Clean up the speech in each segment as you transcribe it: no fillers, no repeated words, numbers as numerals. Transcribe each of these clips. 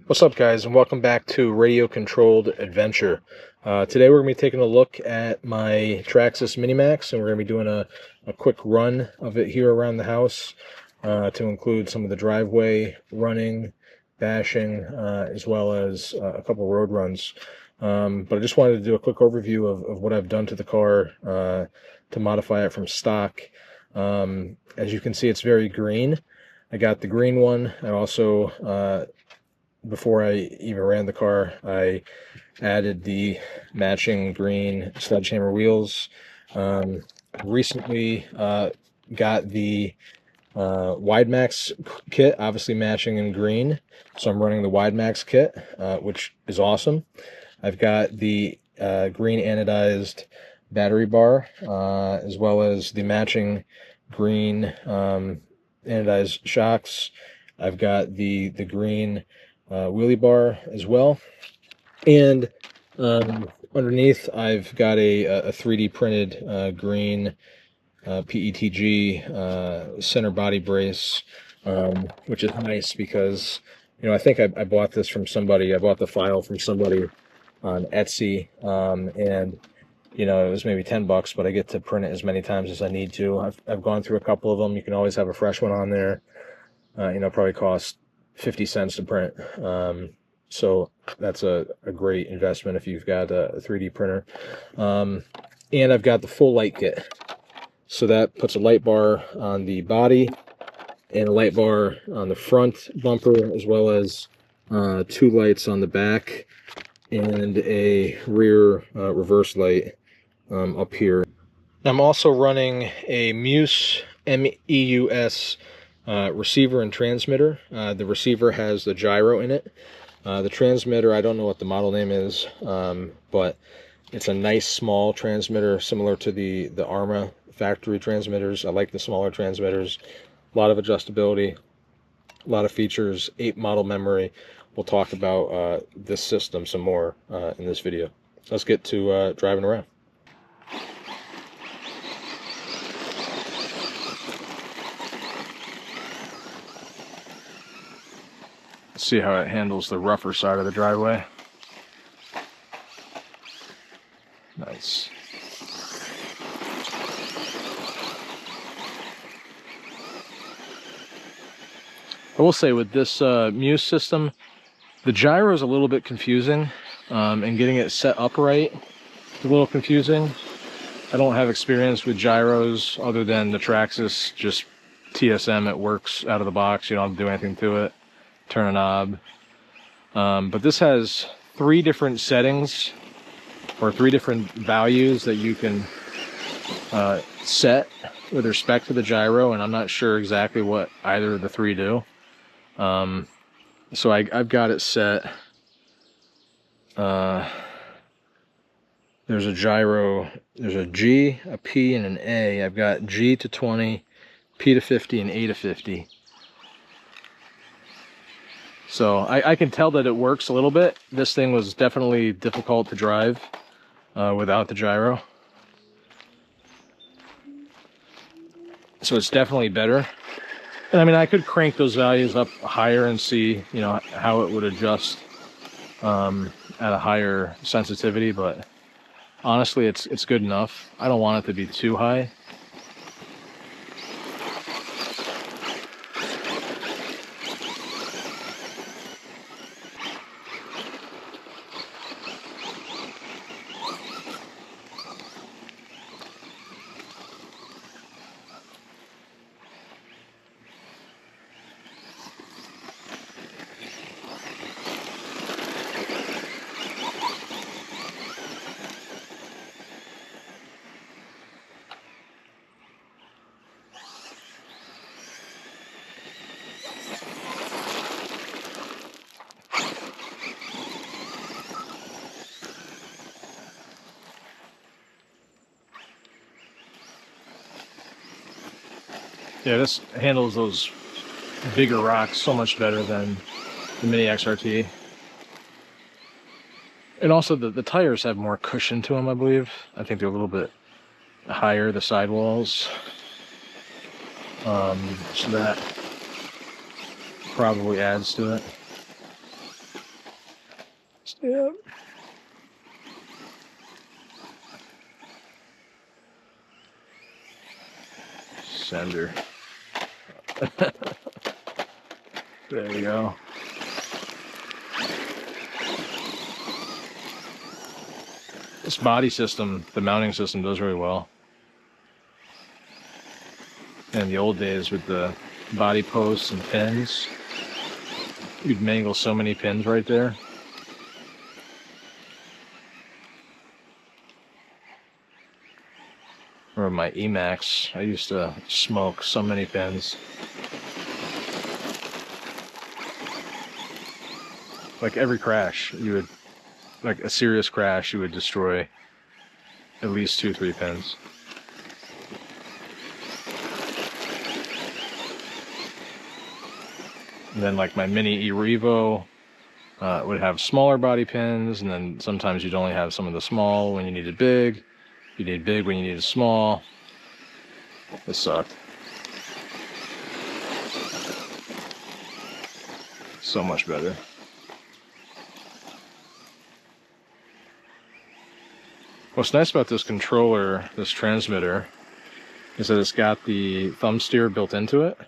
What's up, guys, and welcome back to Radio Controlled Adventure. Today we're going to be taking a look at my Traxxas Mini Maxx, and we're going to be doing a quick run of it here around the house to include some of the driveway running, bashing, as well as a couple road runs. But I just wanted to do a quick overview of what I've done to the car to modify it from stock. As you can see, it's very green. I got the green one. I also before I even ran the car, I added the matching green sledgehammer wheels. Recently got the Wide Maxx kit, obviously matching in green. So I'm running the Wide Maxx kit, which is awesome. I've got the green anodized battery bar, as well as the matching green anodized shocks. I've got the green wheelie bar as well, and underneath I've got a 3D printed green PETG center body brace, which is nice because I think I bought this from somebody. I bought the file from somebody on Etsy, and it was maybe $10, but I get to print it as many times as I need to. I've gone through a couple of them. You can always have a fresh one on there. Probably cost 50 cents to print. So that's a great investment if you've got a 3D printer. And I've got the full light kit. So that puts a light bar on the body and a light bar on the front bumper, as well as 2 lights on the back and a rear reverse light up here. I'm also running a Muse, M-E-U-S, receiver and transmitter. The receiver has the gyro in it. The transmitter, I don't know what the model name is, but it's a nice small transmitter similar to the Arma factory transmitters. I like the smaller transmitters. A lot of adjustability, a lot of features, 8 model memory. We'll talk about this system some more in this video. Let's get to driving around. See how it handles the rougher side of the driveway. Nice. I will say with this Muse system, the gyro is a little bit confusing, and getting it set up right is a little confusing. I don't have experience with gyros other than the Traxxas, just TSM. It works out of the box. You don't have to do anything to it. Turn a knob. But this has 3 different settings, or 3 different values that you can set with respect to the gyro, and I'm not sure exactly what either of the 3 do. So I've got it set. There's a gyro, there's a G, a P, and an A. I've got G to 20, P to 50, and A to 50. So I can tell that it works a little bit. This thing was definitely difficult to drive without the gyro. So it's definitely better. And I mean, I could crank those values up higher and see, how it would adjust at a higher sensitivity, but honestly, it's good enough. I don't want it to be too high. Yeah, this handles those bigger rocks so much better than the Mini XRT. And also the tires have more cushion to them, I believe. I think they're a little bit higher, the sidewalls. So that probably adds to it. Yep. Sender. There you go. This body system, the mounting system, does really well. In the old days with the body posts and pins, you'd mangle so many pins right there. Or my Maxx, I used to smoke so many pins. Like every crash, you would, like a serious crash, you would destroy at least 2-3 pins. And then like my Mini E-Revo would have smaller body pins, and then sometimes you'd only have some of the small when you needed big. You need big when you needed small. It sucked. So much better. What's nice about this controller, this transmitter, is that it's got the thumb steer built into it.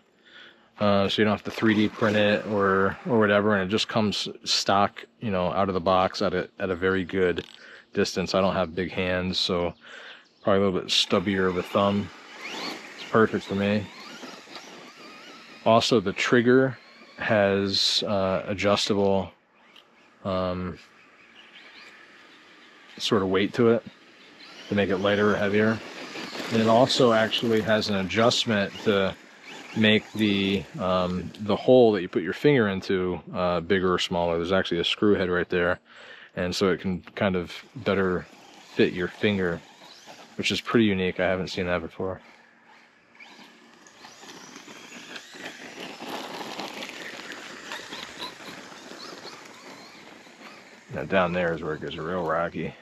So you don't have to 3D print it or whatever, and it just comes stock, you know, out of the box at a very good distance. I don't have big hands, so probably a little bit stubbier of a thumb. It's perfect for me. Also, the trigger has adjustable sort of weight to it to make it lighter or heavier. And it also actually has an adjustment to make the hole that you put your finger into bigger or smaller. There's actually a screw head right there, and so it can kind of better fit your finger, which is pretty unique. I haven't seen that before. Now down there is where it gets real rocky.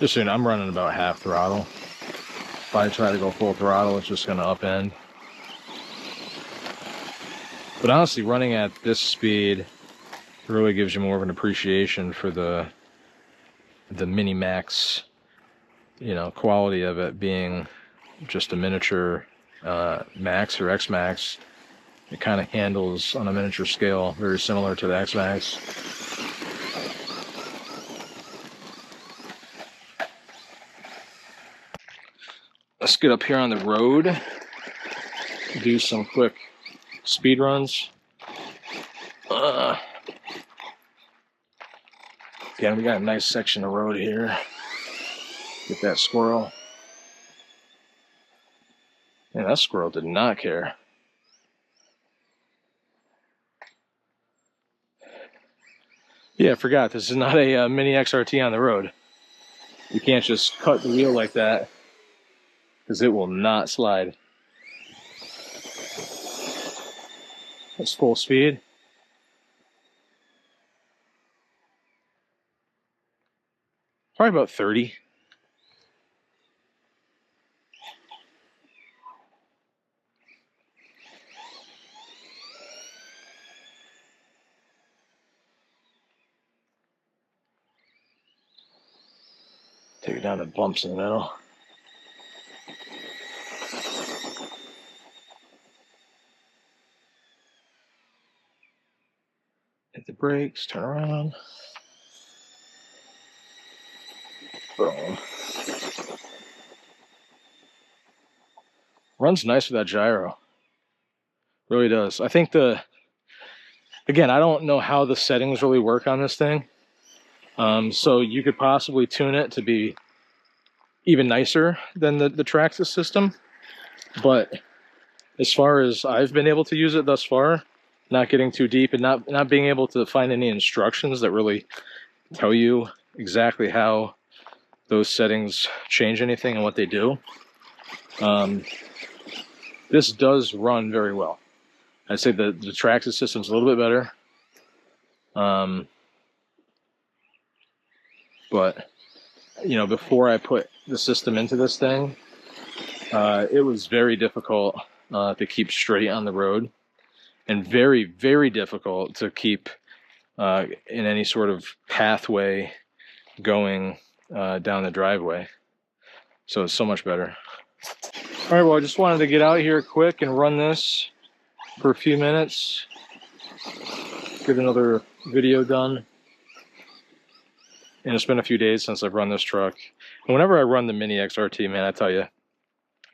Just so you know, I'm running about half throttle. If I try to go full throttle, it's just going to upend. But honestly, running at this speed really gives you more of an appreciation for the Mini Maxx, you know, quality of it being just a miniature Maxx or X Maxx. It kind of handles on a miniature scale, very similar to the X Maxx. Let's get up here on the road, do some quick speed runs. Again, we got a nice section of road here. Get that squirrel. Man, that squirrel did not care. Yeah, I forgot. This is not a mini XRT on the road. You can't just cut the wheel like that, because it will not slide. That's full speed. Probably about 30. Take it down to bumps in the middle. Hit the brakes, turn around. Boom. Runs nice with that gyro. Really does. I think again, I don't know how the settings really work on this thing. So you could possibly tune it to be even nicer than the Traxxas system. But as far as I've been able to use it thus far, not getting too deep and not being able to find any instructions that really tell you exactly how those settings change anything and what they do. This does run very well. I'd say the Traxxas system's a little bit better. But, you know, before I put the system into this thing, it was very difficult to keep straight on the road. and very, very difficult to keep in any sort of pathway going down the driveway. So it's so much better. All right, well, I just wanted to get out here quick and run this for a few minutes. Get another video done. And it's been a few days since I've run this truck. And whenever I run the Mini XRT, man, I tell you,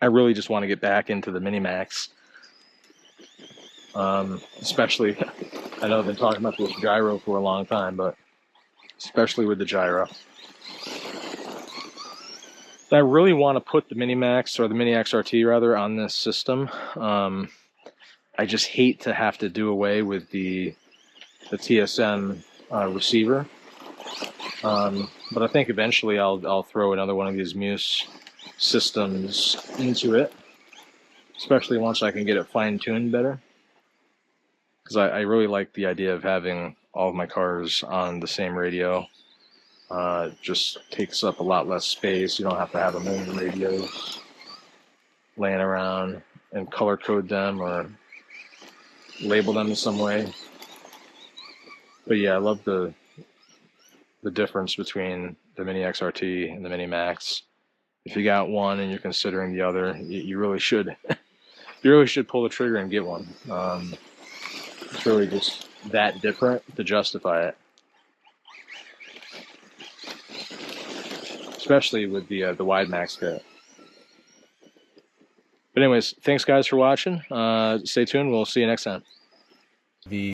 I really just want to get back into the Mini Maxx. Especially, I know I've been talking about this gyro for a long time, but especially with the gyro. I really want to put the Mini Maxx, or the Mini XRT rather, on this system. I just hate to have to do away with the TSM receiver. But I think eventually I'll throw another one of these Muse systems into it, especially once I can get it fine-tuned better. Because I really like the idea of having all of my cars on the same radio. Just takes up a lot less space. You don't have to have a million radios laying around and color code them or label them in some way. But yeah, I love the difference between the Mini XRT and the Mini Maxx. If you got one and you're considering the other, you really should you really should pull the trigger and get one. It's really just that different to justify it. Especially with the wide max kit. But anyways, thanks guys for watching. Stay tuned. We'll see you next time.